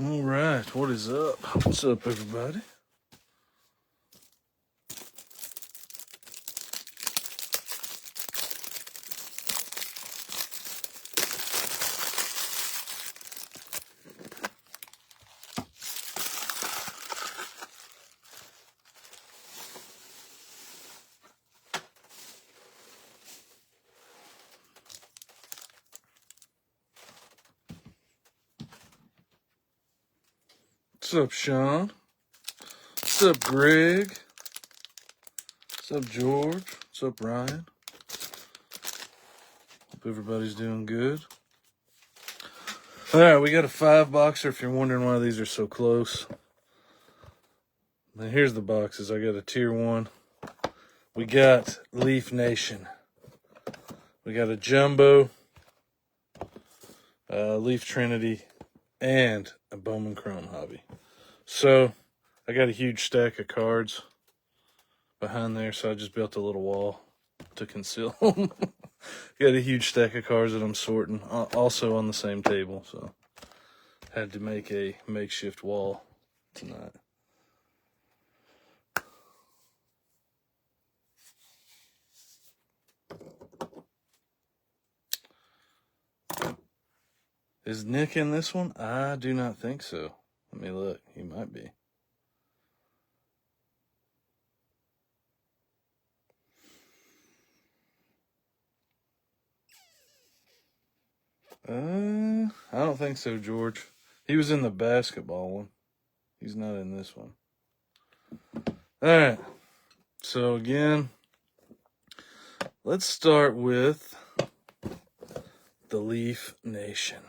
All right, what is up? What's up, everybody? What's up, Sean? What's up, Greg? What's up, George? What's up, Ryan? Hope everybody's doing good. All right, we got a 5-boxer if you're wondering why these are so close. Now, here's the boxes. I got a tier 1. We got Leaf Nation. We got a jumbo, Leaf Trinity, and a Bowman Chrome hobby. So, I got a huge stack of cards behind there, so I just built a little wall to conceal them. Got a huge stack of cards that I'm sorting, also on the same table, so had to make a makeshift wall tonight. Is Nick in this one? I do not think so. Let me look. He might be. I don't think so, George. He was in the basketball one. He's not in this one. All right. So again, let's start with the Leaf Nation.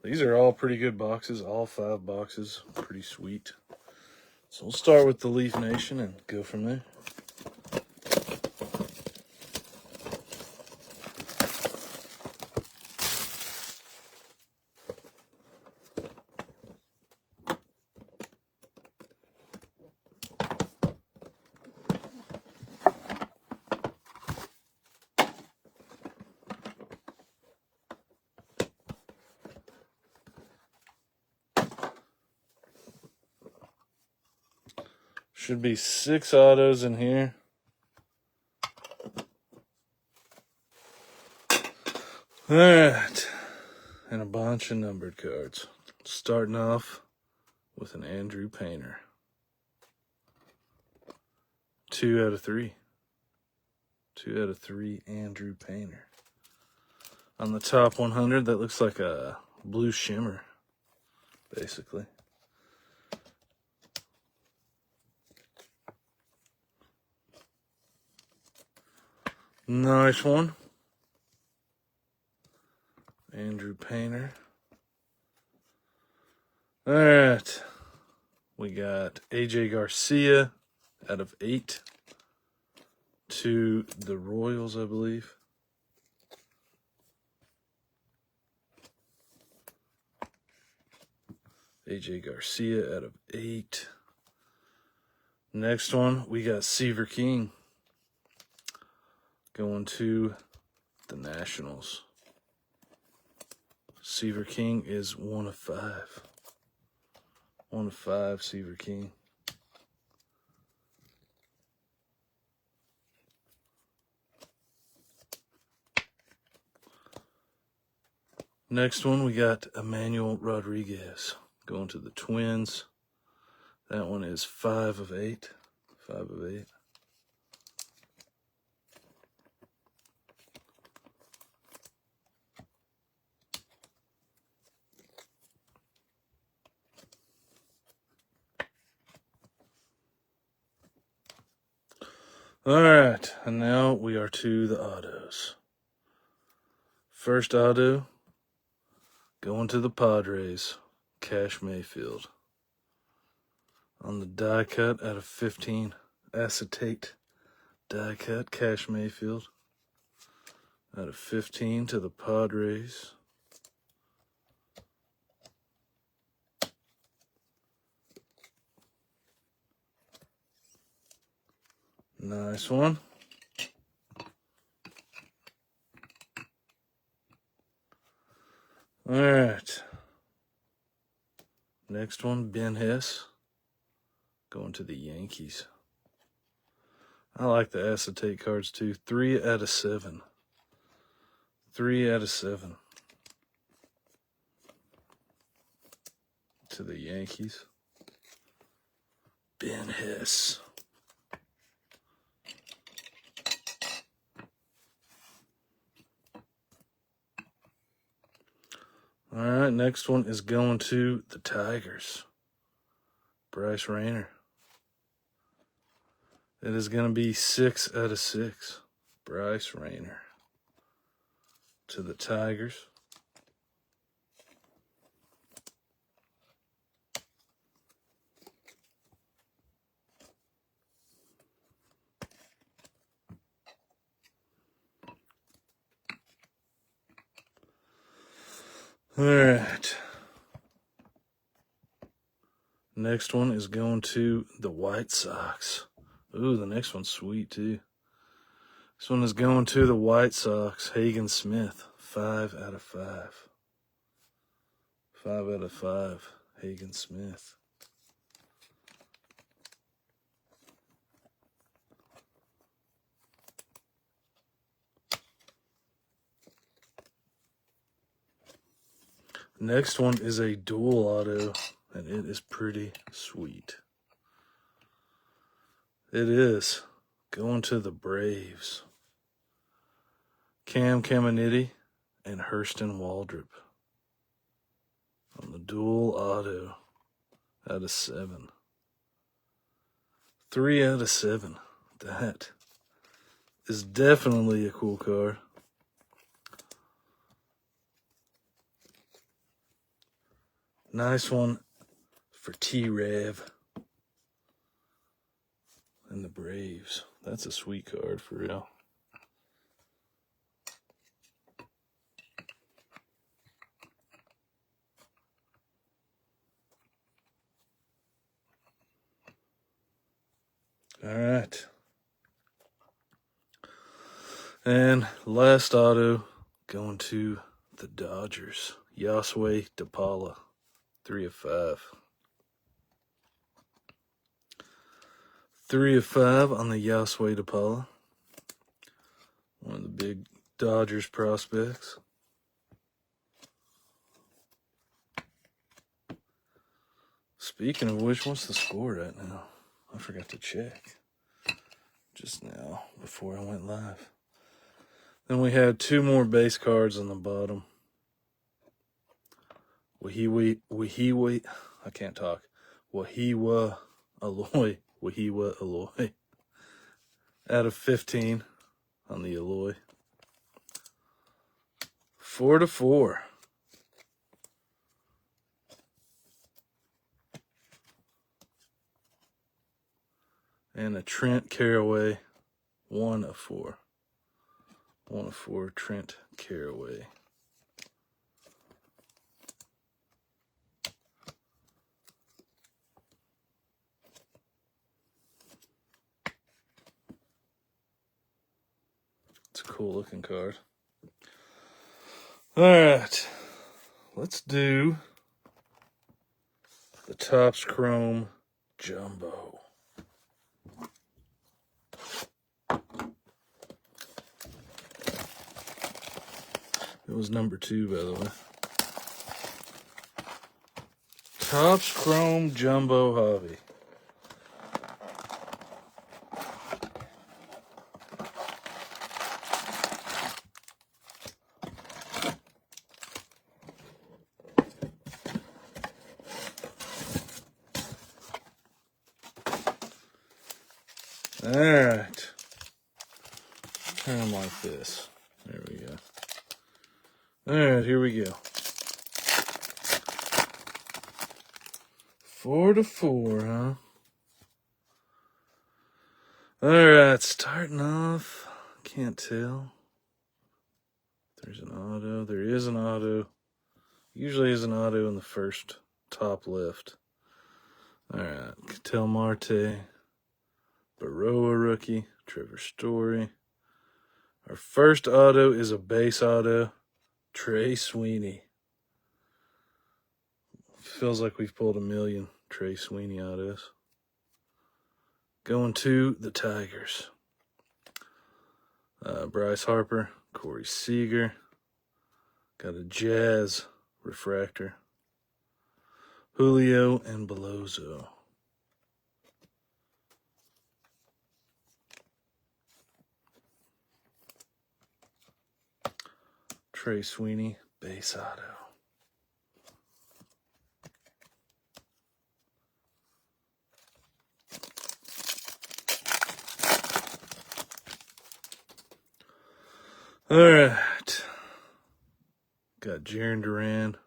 These are all pretty good boxes, all 5 boxes, pretty sweet. So we'll start with the Leaf Nation and go from there. Should be 6 autos in here. All right. And a bunch of numbered cards. Starting off with an Andrew Painter. 2 out of 3. 2 out of 3 Andrew Painter. On the top 100, that looks like a blue shimmer, basically. Nice one. Andrew Painter. All right. We got AJ Garcia out of 8 to the Royals, I believe. AJ Garcia out of 8. Next one, we got Seaver King going to the Nationals. Seaver King is 1 of 5. 1 of 5, Seaver King. Next one, we got Emmanuel Rodriguez going to the Twins. That one is 5 of 8. 5 of 8. All right, and now we are to the autos. First auto, going to the Padres, Cash Mayfield. On the die cut out of 15, acetate die cut, Cash Mayfield. Out of 15 to the Padres. Nice one. All right. Next one, Ben Hess. Going to the Yankees. I like the acetate cards too. 3 out of 7. 3 out of 7. To the Yankees. Ben Hess. All right, next one is going to the Tigers. Bryce Rayner. It is going to be 6 out of 6. Bryce Rayner. To the Tigers. All right. Next one is going to the White Sox. Ooh, the next one's sweet too. This one is going to the White Sox. Hagen Smith. 5 out of 5. 5 out of 5. Hagen Smith. Next one is a dual auto, and it is pretty sweet. It is going to the Braves. Cam Caminiti and Hurston Waldrop on the dual auto out of 7. 3 out of 7. That is definitely a cool card. Nice one for T-Rev and the Braves. That's a sweet card for real. All right. And last auto going to the Dodgers. Yosway DePaula. 3 of 5. 3 of 5 on the Yosway DePaula. One of the big Dodgers prospects. Speaking of which, what's the score right now? I forgot to check just now before I went live. Then we had 2 more base cards on the bottom. Wahiwa, I can't talk. Wahiwa Alloy. Out of 15 on the Alloy. 4 to 4. And a Trent Caraway. 1 of 4. 1 of 4 Trent Caraway. It's a cool looking card. All right. Let's do the Topps Chrome Jumbo. It was number 2, by the way. Topps Chrome Jumbo Hobby. All right. Turn them like this. There we go. All right, here we go. 4 to 4, huh? All right, starting off. Can't tell. There's an auto. There is an auto. Usually is an auto in the first top left. All right, Ketel Marte. Baroa rookie. Trevor Story. Our first auto is a base auto. Trey Sweeney. feels like we've pulled a million Trey Sweeney autos. Going to the Tigers. Bryce Harper, Corey Seager. Got a Jazz refractor. Julio and Belozo. Trey Sweeney, base auto. All right. Got Jaron Duran,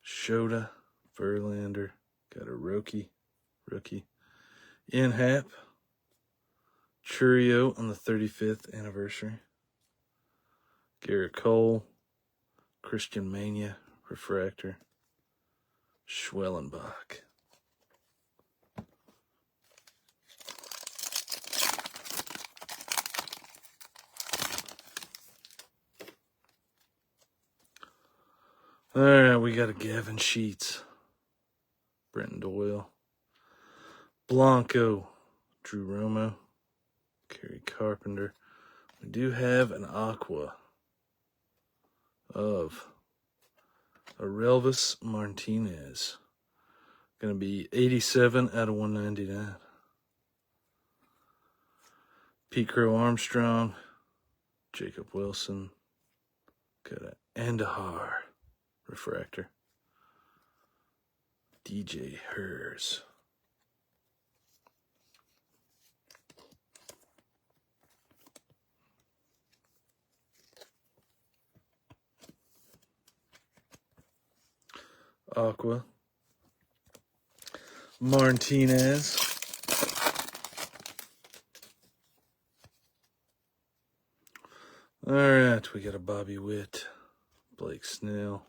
Shota, Verlander. Got a rookie. Inhap. Churio on the 35th anniversary. Garrett Cole, Christian Mania, refractor. Schwellenbach. All right, we got a Gavin Sheets, Brenton Doyle, Blanco, Drew Romo, Kerry Carpenter. We do have an Aqua of Aurelvis Martinez. Going to be 87 out of 199. Pete Crow Armstrong, Jacob Wilson. Got an Andahar refractor. DJ Hers. Aqua. Martinez. All right, we got a Bobby Witt, Blake Snell,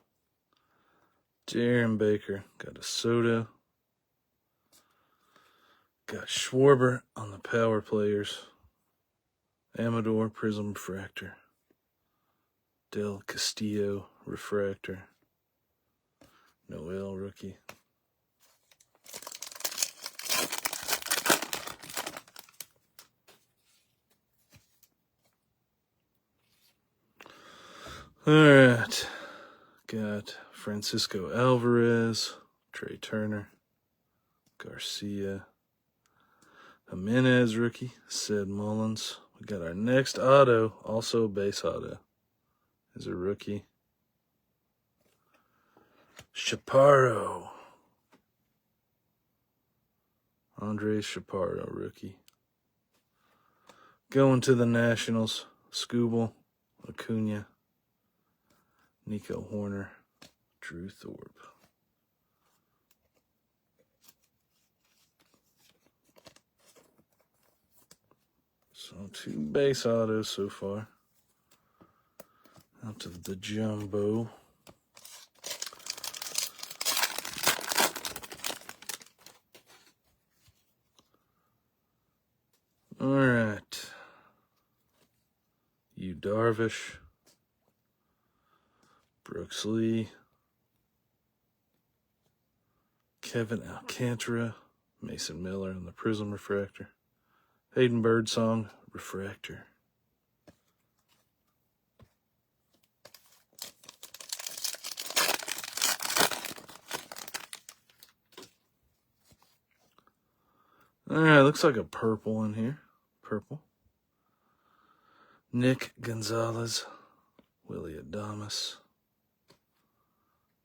Darren Baker, got a Soto, got Schwarber on the power players, Amador Prism refractor, Del Castillo refractor, Noel rookie. All right, got Francisco Alvarez, Trey Turner, Garcia, Jimenez rookie, Sid Mullins. We got our next auto, also a base auto, is a rookie. Chaparro. Andres Chaparro rookie. Going to the Nationals, Skubal, Acuna, Nico Horner, Drew Thorpe. So 2 base autos so far. Out of the jumbo. All right. Yu Darvish, Brooks Lee, Kevin Alcantara, Mason Miller on the Prism refractor, Hayden Birdsong refractor. All right, looks like a purple in here. Purple. Nick Gonzalez, Willie Adames,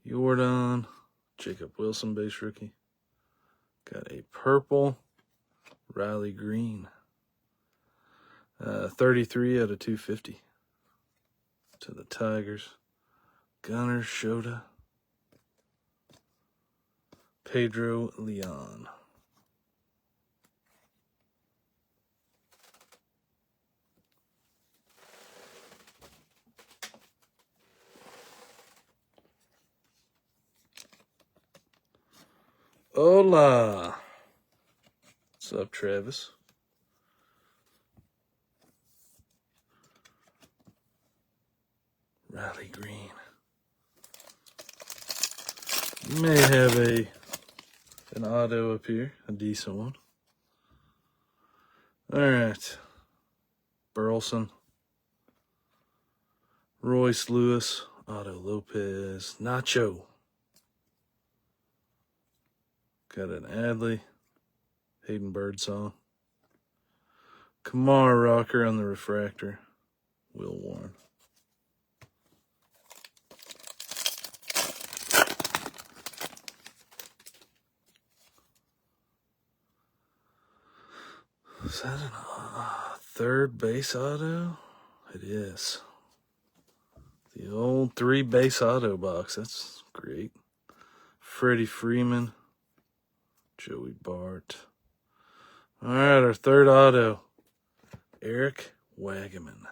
Jordan, Jacob Wilson, base rookie. Got a purple, Riley Green. 33 out of 250 to the Tigers. Gunnar Shota, Pedro Leon. Hola. What's up, Travis? Riley Green. May have an auto up here, a decent one. All right. Burleson. Royce Lewis. Otto Lopez. Nacho. Got an Adley. Hayden Birdsong. Kamar Rocker on the refractor. Will Warren. Is that a third base auto? It is. The old 3 base auto box. That's great. Freddie Freeman. Joey Bart. All right, our third auto. Eric Wagaman.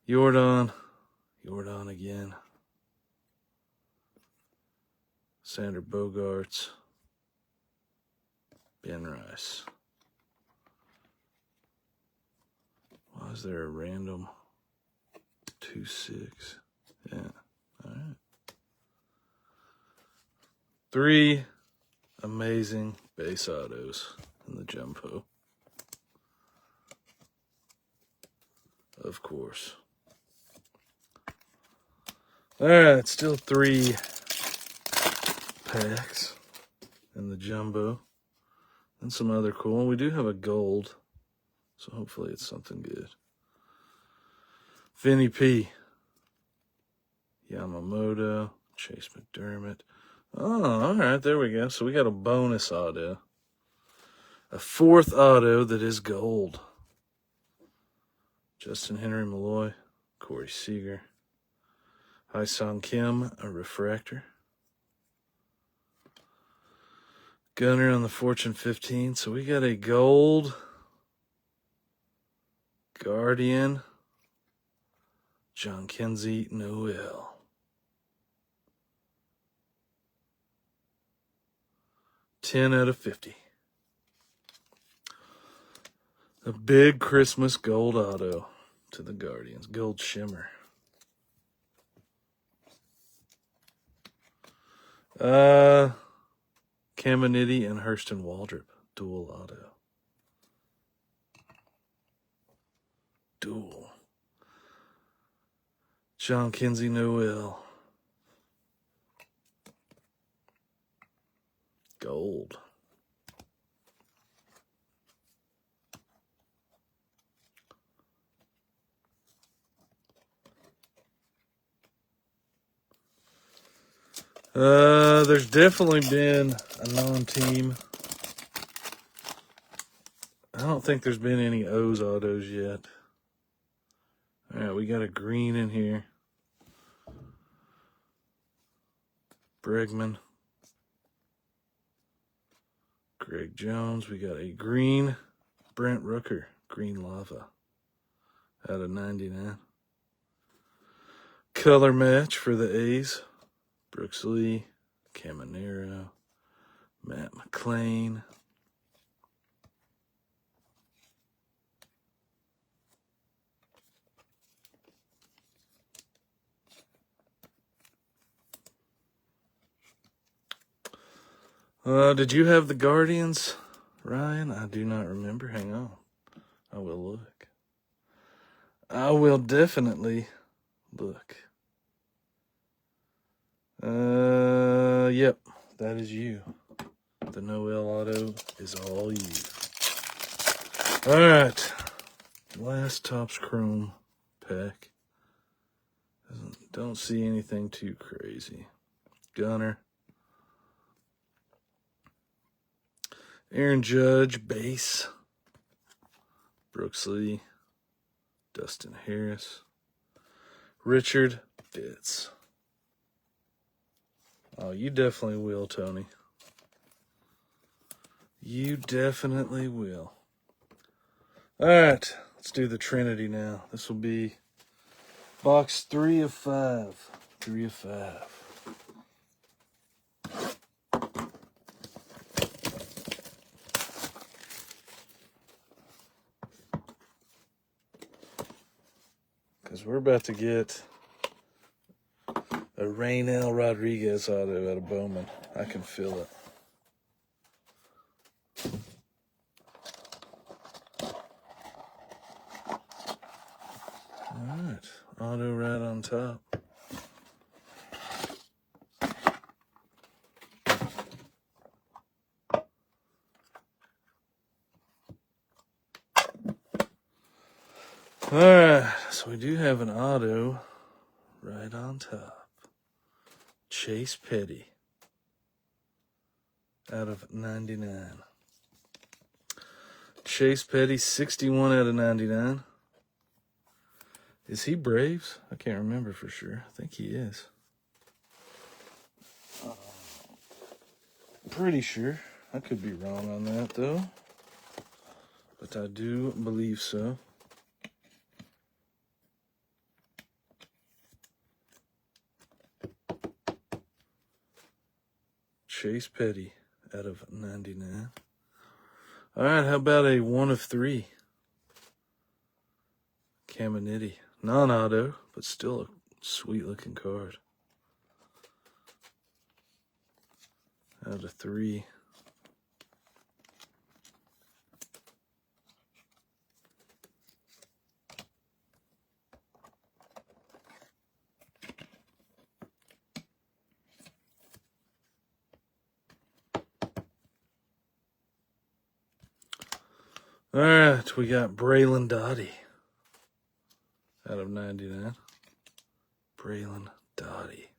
Jordan again. Sander Bogarts. Ben Rice. Why is there a random 2-6? Yeah, all right. 3 amazing base autos in the jumbo. Of course. All right, still 3 packs in the jumbo. And some other cool. We do have a gold, so hopefully it's something good. Vinny P. Yamamoto. Chase McDermott. Oh, all right, there we go. So we got a bonus auto. A 4th auto that is gold. Justin Henry Malloy. Corey Seager. Hai-Sung Kim, a refractor. Gunner on the Fortune 15. So we got a gold Guardian John Kenzie Noel. $10/50. A big Christmas gold auto to the Guardians. Gold shimmer. Caminiti and Hurston Waldrop. Dual auto. Dual. John Kenzie Noel. Gold. There's definitely been a non-team. I don't think there's been any O's autos yet. All right, we got a green in here. Bregman. Greg Jones. We got a green Brent Rooker. Green Lava. Out of 99. Color match for the A's. Brooks Lee. Caminero. Matt McClain. Did you have the Guardians, Ryan? I do not remember. Hang on. I will look. I will definitely look. Yep. That is you. The Noel auto is all you. All right. Last Topps Chrome pack. Don't see anything too crazy. Gunner. Aaron Judge, base. Brooks Lee. Dustin Harris. Richard Fitz. Oh, you definitely will, Tony. You definitely will. All right, let's do the Trinity now. This will be box 3 of 5. 3 of 5. because we're about to get a Raynel Rodriguez auto out of Bowman. I can feel it. All right, auto right on top. All right, so we do have an auto right on top. Chase Petty out of 99. Chase Petty, 61 out of 99. Is he Braves? I can't remember for sure. I think he is. Pretty sure. I could be wrong on that, though. But I do believe so. Chase Petty out of 99. All right, how about a 1 of 3? Caminiti. Non-auto, but still a sweet-looking card. Out of 3. All right, we got Braylon Dottie out of 99. Braylon Dottie,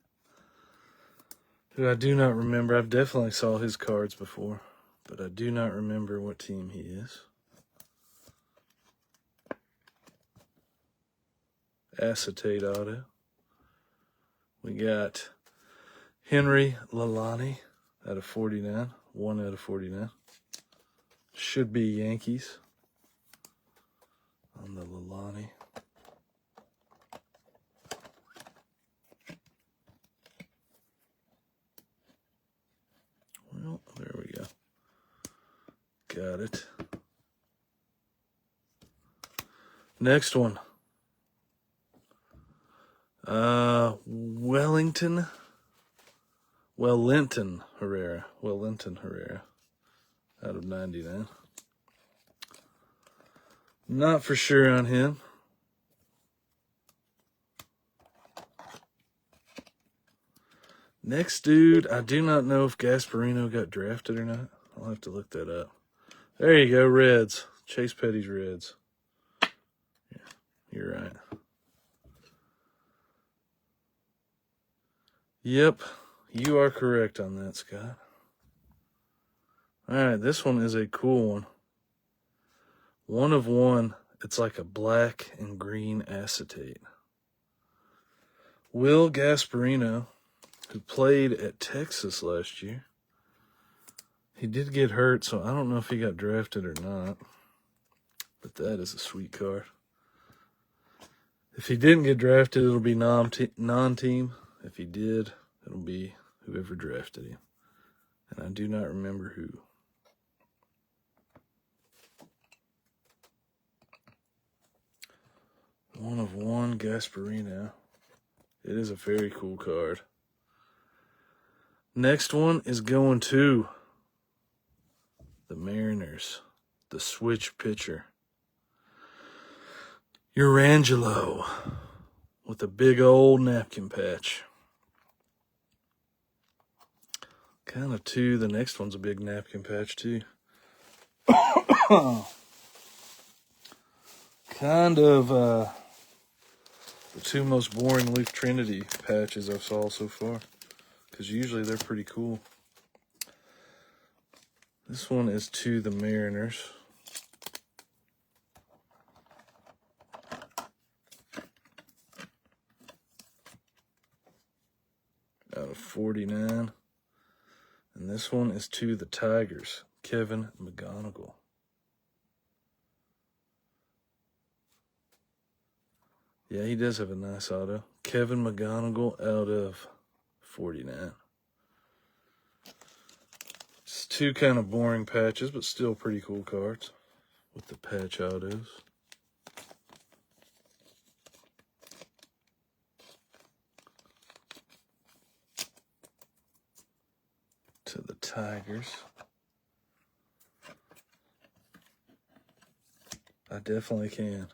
who I do not remember. I've definitely saw his cards before, but I do not remember what team he is. Acetate auto. We got Henry Lalani out of 49. 1 out of 49. Should be Yankees on the Lalani. Well, there we go. Got it. Next one. Wellington Herrera out of 99. Not for sure on him. Next dude, I do not know if Gasparino got drafted or not. I'll have to look that up. There you go, Reds. Chase Petty's Reds. Yeah, you're right. Yep, you are correct on that, Scott. All right, this one is a cool one. 1 of 1. It's like a black and green acetate. Will Gasparino, who played at Texas last year. He did get hurt, so I don't know if he got drafted or not. But that is a sweet card. If he didn't get drafted, it'll be non-team. If he did, it'll be whoever drafted him. And I do not remember who. One of 1, Gasparino. It is a very cool card. Next one is going to the Mariners, the switch pitcher. Urangelo with a big old napkin patch. Kind of too, the next one's a big napkin patch too. Kind of the 2 most boring Leaf Trinity patches I've saw so far. Because usually they're pretty cool. This one is to the Mariners. Out of 49. And this one is to the Tigers. Kevin McGonigal. Yeah, he does have a nice auto. Kevin McGonigal out of 49. It's 2 kind of boring patches, but still pretty cool cards with the patch autos. to the Tigers. I definitely can.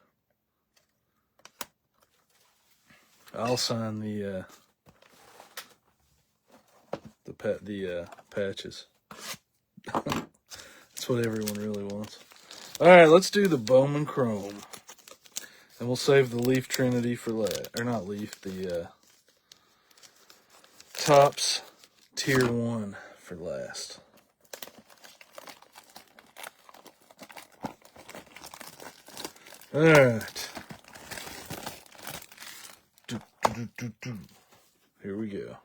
I'll sign the patches. That's what everyone really wants. All right, let's do the Bowman Chrome, and we'll save the Leaf Trinity for last, or not Leaf, the Topps Tier 1 for last. All right. Here we go.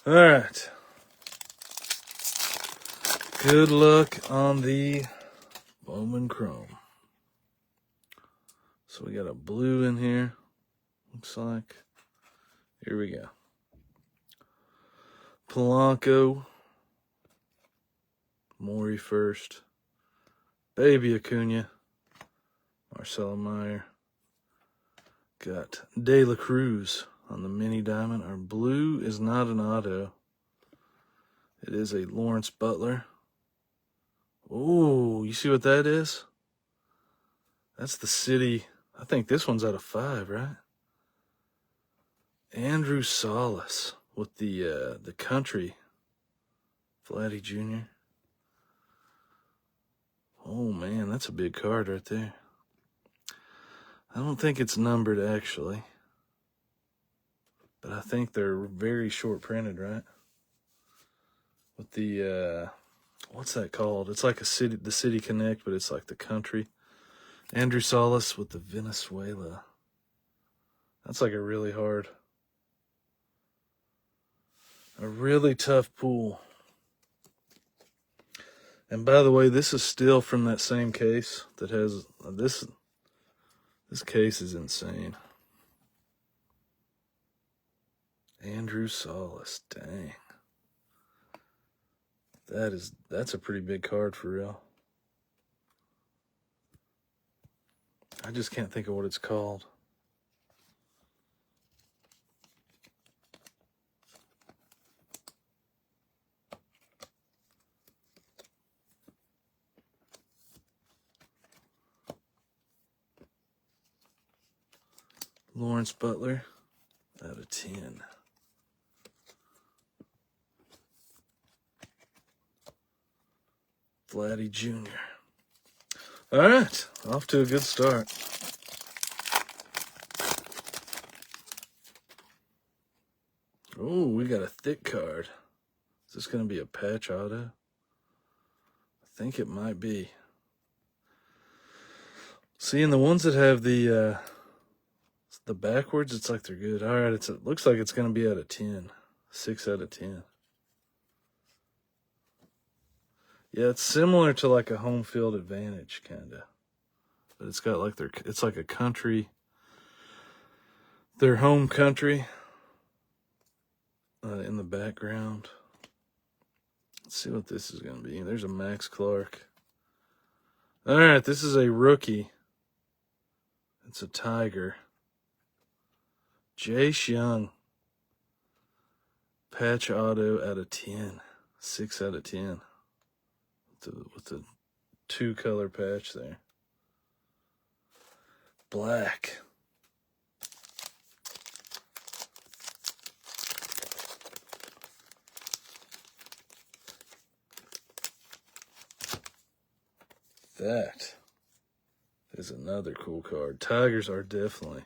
All right. Good luck on the Bowman Chrome. So we got a blue in here. Looks like. Here we go. Polanco. Maury first. Baby Acuna. Marcelo Meyer. Got De La Cruz on the mini diamond. Our blue is not an auto. It is a Lawrence Butler. Oh, you see what that is? That's the city. I think this one's out of 5, right? Andrew Salas with the country. Vladdy Jr. Oh, man, that's a big card right there. I don't think it's numbered, actually. But I think they're very short printed, right? With the, what's that called? It's like the City Connect, but it's like the country. Andrew Salas with the Venezuela. That's like a really tough pull. And by the way, this is still from that same case that has this. This case is insane. Andrew Salas, dang. That's a pretty big card for real. I just can't think of what it's called. Lawrence Butler out of 10. Vladdy Jr. All right, off to a good start. Oh, we got a thick card. Is this going to be a patch auto? I think it might be. See, and the ones that have the backwards, it's like they're good. All right, it looks like it's going to be out of 10. 6 out of 10. Yeah, it's similar to like a home field advantage, kind of. But it's got like it's like a country, their home country in the background. Let's see what this is going to be. There's a Max Clark. All right, this is a rookie. It's a Tiger. Jace Young. Patch auto out of 10. 6 out of 10. With the 2-color patch there. Black. That is another cool card. Tigers are definitely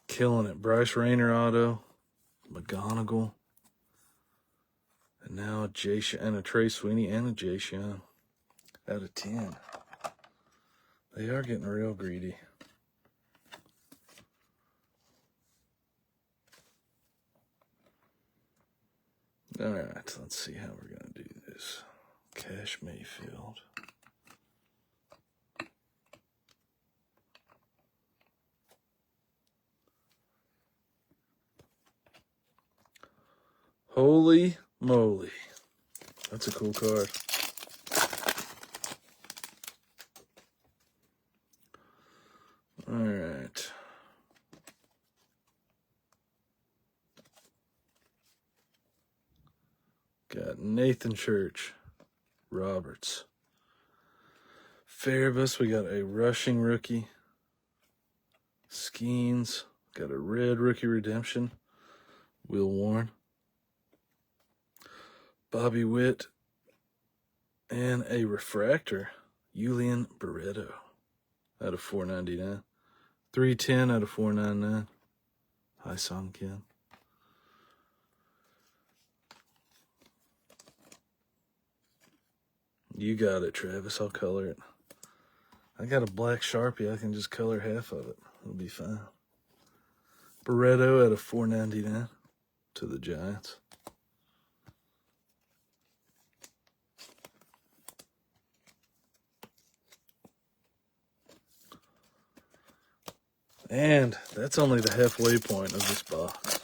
killing it. Bryce Rayner auto. McGonigal. And now a Trey Sweeney and a Jace Young out of 10. They are getting real greedy. All right, let's see how we're going to do this. Cash Mayfield. Holy moly. That's a cool card. All right. Got Nathan Church, Roberts. Farabus, we got a rushing rookie. Skeens, got a red rookie redemption. Will Warren. Bobby Witt. And a refractor, Julian Barreto, out of 499. 310 out of 499. Hi, Song Ken. You got it, Travis. I'll color it. I got a black Sharpie. I can just color half of it. It'll be fine. Barreto out of 499 to the Giants. And that's only the halfway point of this box.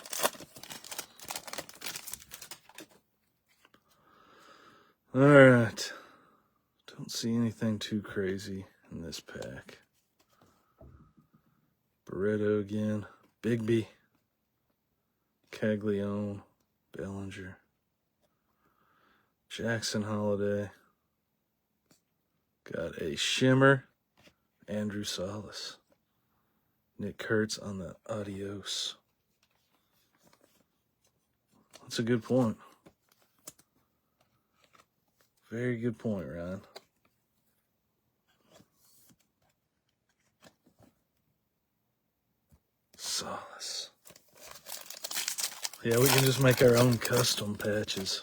All right. Don't see anything too crazy in this pack. Barreto again. Bigby. Caglione. Bellinger. Jackson Holiday. Got a shimmer. Andrew Salas. Nick Kurtz on the Adios. That's a good point. Very good point, Ryan. Salas. Yeah, we can just make our own custom patches.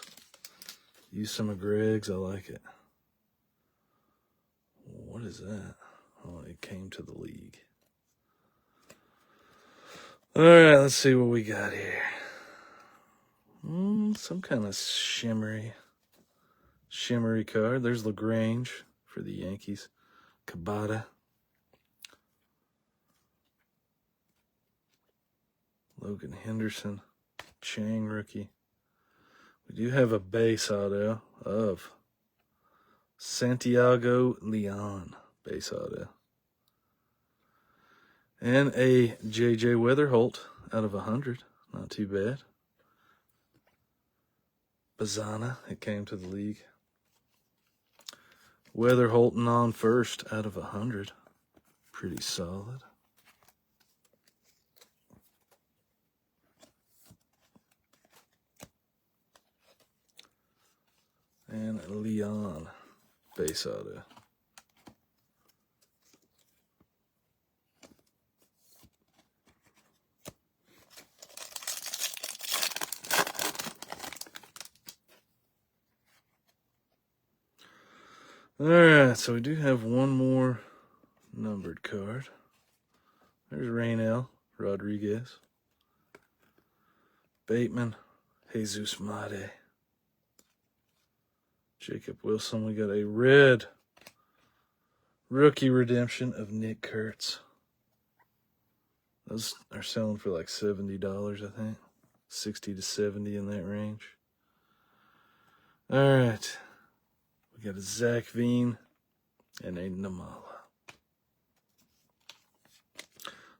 Use some of Greg's. I like it. What is that? Oh, it came to the league. All right, let's see what we got here. Some kind of shimmery card. There's LaGrange for the Yankees. Cabada. Logan Henderson. Chang rookie. We do have a base auto of Santiago Leon. Base auto. And a J.J. Weatherholt out of 100. Not too bad. Bazana, it came to the league. Weatherholt on first out of 100. Pretty solid. And Leon, base auto. All right, so we do have one more numbered card. There's Raynell Rodriguez. Bateman, Jesus Mate. Jacob Wilson. We got a red rookie redemption of Nick Kurtz. Those are selling for like $70, I think. 60 to 70 in that range. All right. We got a Zach Veen and a Namala.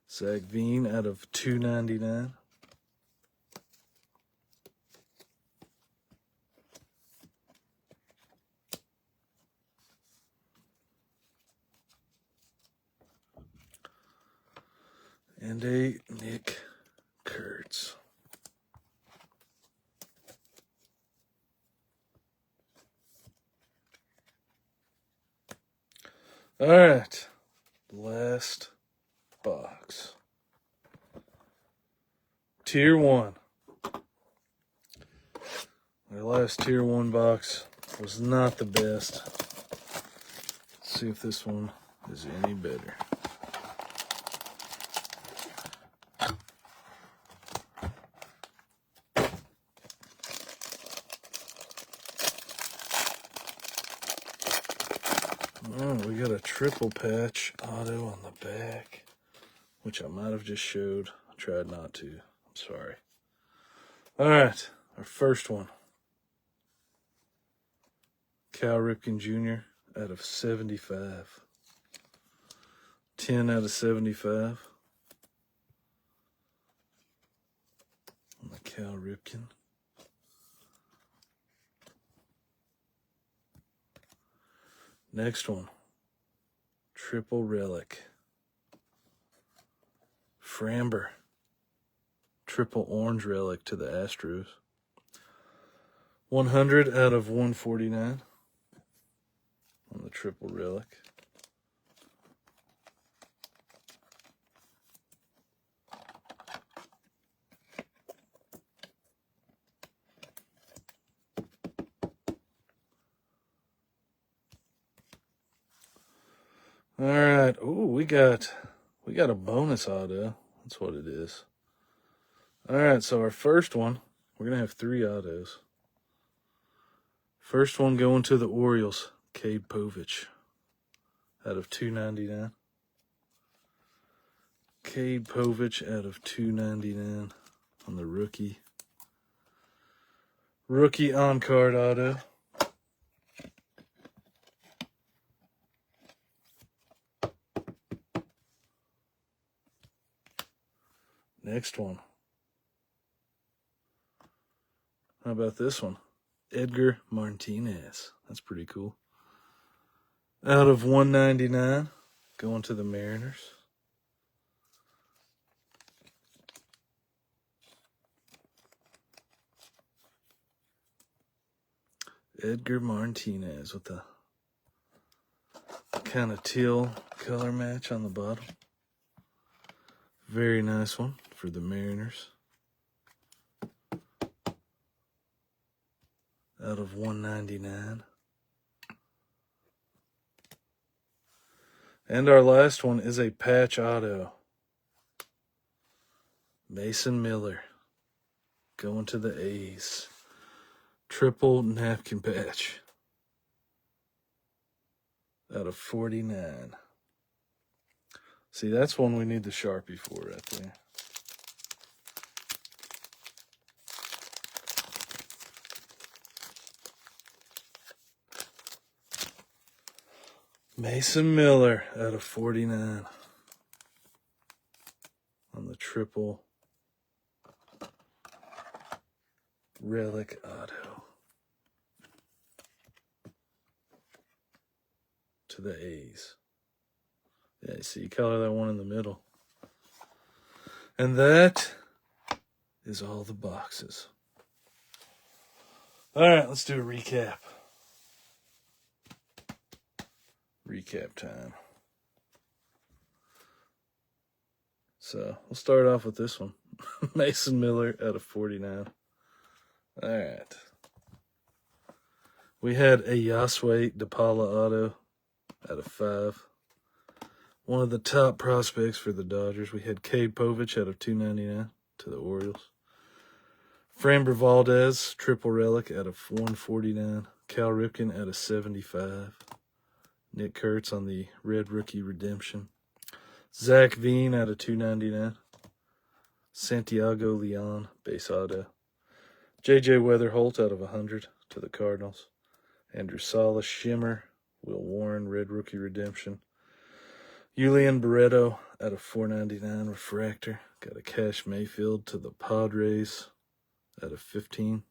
Zach Veen out of 299. And a Nick Kurtz. All right, last box. Tier 1. Our last Tier 1 box was not the best. Let's see if this one is any better. Oh, we got a triple patch auto on the back, which I might have just showed. I tried not to. I'm sorry. All right. Our first one, Cal Ripken Jr. out of 75. 10 out of 75 on the Cal Ripken. Next one, triple relic. Framber, triple orange relic to the Astros. 100 out of 149 on the triple relic. All right. Ooh, we got a bonus auto. That's what it is. All right, so our first one, we're going to have 3 autos. First one going to the Orioles, Cade Povich out of 299. Cade Povich out of 299 on the rookie. Rookie on-card auto. Next one. How about this one? Edgar Martinez. That's pretty cool. Out of 199, going to the Mariners. Edgar Martinez with the kind of teal color match on the bottom. Very nice one for the Mariners. Out of 199. And our last one is a patch auto. Mason Miller going to the A's. Triple napkin patch. Out of 49. See, that's one we need the Sharpie for right there. Mason Miller out of 49 on the triple relic auto to the A's. Yeah, you see, you color that one in the middle. And that is all the boxes. All right, let's do a recap. Recap time. So we'll start off with this one. Mason Miller out of 49. All right. We had a Yasway DePaula auto out of 5. One of the top prospects for the Dodgers. We had Cade Povich out of 299 to the Orioles. Framber Valdez, triple relic out of 149. Cal Ripken out of 75. Nick Kurtz on the red rookie redemption. Zach Veen out of 299. Santiago Leon, base auto. J.J. Weatherholt out of 100 to the Cardinals. Andrew Salas, shimmer. Will Warren, red rookie redemption. Julian Barreto out of 499 refractor. Got a Cash Mayfield to the Padres out of 15.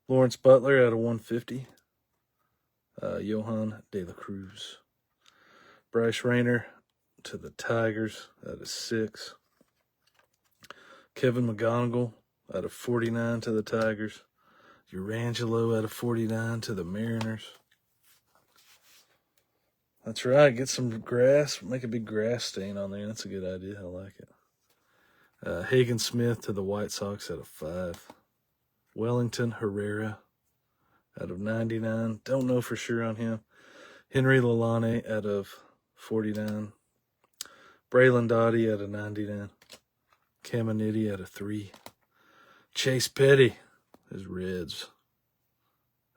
Lawrence Butler out of 150. Johan De La Cruz. Bryce Rayner to the Tigers out of 6. Kevin McGonigal out of 49 to the Tigers. Urangelo out of 49 to the Mariners. That's right. Get some grass. Make a big grass stain on there. That's a good idea. I like it. Hagen Smith to the White Sox out of 5. Wellington Herrera out of 99. Don't know for sure on him. Henry Lalane out of 49. Braylon Dottie out of 99. Caminiti out of 3. Chase Petty is Reds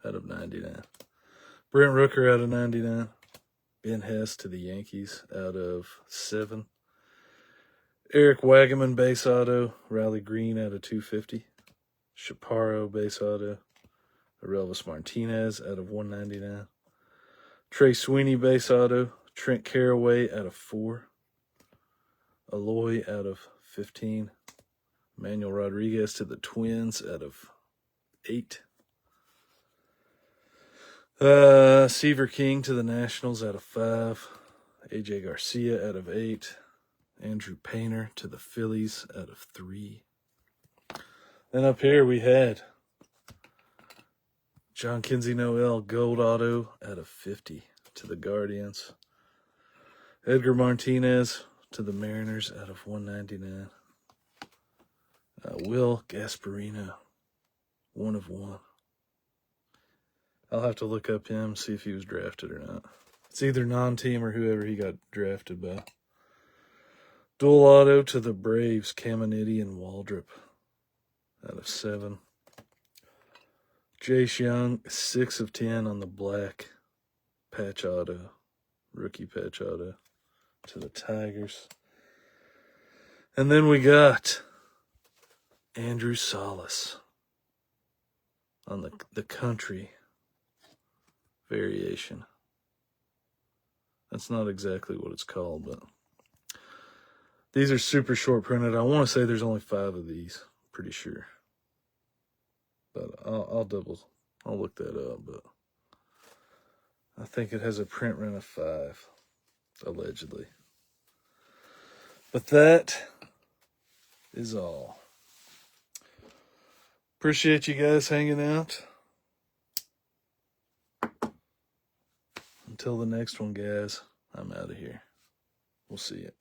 out of 99. Brent Rooker out of 99. Ben Hess to the Yankees out of 7. Eric Wagaman base auto. Riley Green out of 250. Chaparro base auto. Aurelvis Martinez out of 199. Trey Sweeney base auto. Trent Caraway out of 4. Aloy out of 15. Manuel Rodriguez to the Twins out of 8. Seaver King to the Nationals out of 5. AJ Garcia out of 8. Andrew Painter to the Phillies out of 3. Then up here we had John Kinsey Noel gold auto out of 50 to the Guardians. Edgar Martinez to the Mariners out of 199. Will Gasparino, 1 of 1. I'll have to look up him, see if he was drafted or not. It's either non-team or whoever he got drafted by. Dual auto to the Braves, Caminiti and Waldrop out of 7. Jace Young, 6 of 10 on the black patch auto, rookie patch auto to the Tigers. And then we got Andrew Salas on the country variation. That's not exactly what it's called, but these are super short printed. I want to say there's only 5 of these, pretty sure. But I'll look that up, but I think it has a print run of 5, allegedly. But that is all. Appreciate you guys hanging out. Until the next one, guys, I'm out of here. We'll see you.